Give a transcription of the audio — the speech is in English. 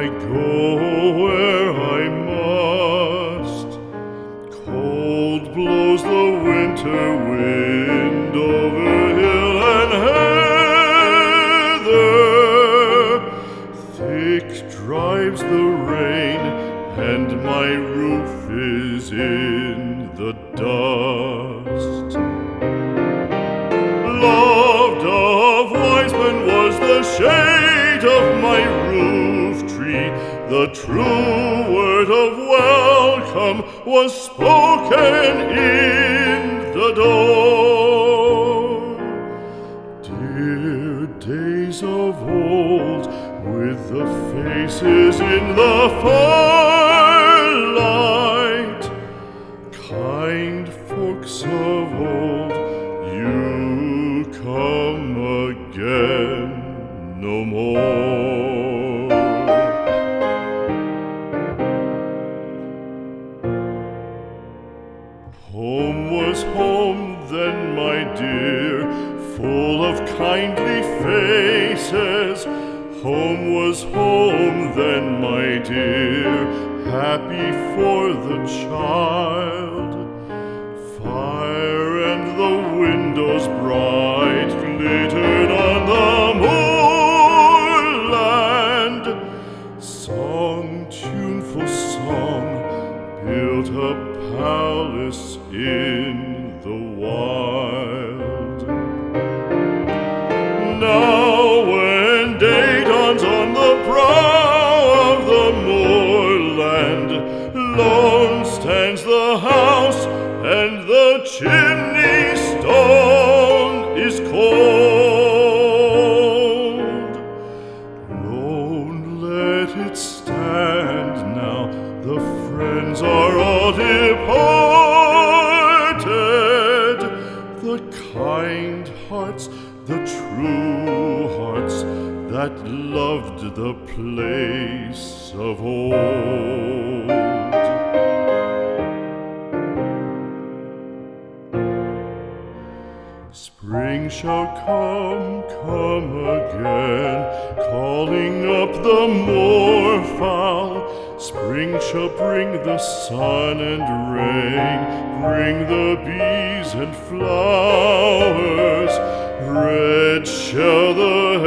go where I must. Cold blows the winter wind over hill and heather. Thick drives the rain, and my roof is in the dust. Loved of wise men was the shade of my roof tree. The true word of welcome was spoken in the door. Dear days of old, with the faces in the firelight, kind folks of old, you come again no more. Home was home then, my dear, full of kindly faces. Home was home then, my dear, happy for the child. Fire and the windows bright glittered on the moorland. Song, tuneful song, built a palace in the wild. Now when day dawns on the brow of the moorland, lone stands the house, and the chimney stone is cold. Lone let it stand now, the friends are all departed. The kind hearts, the true hearts, that loved the place of old. Spring shall come again, calling up the moorfowl. Spring shall bring the sun and rain, bring the bees and flowers. Red shall the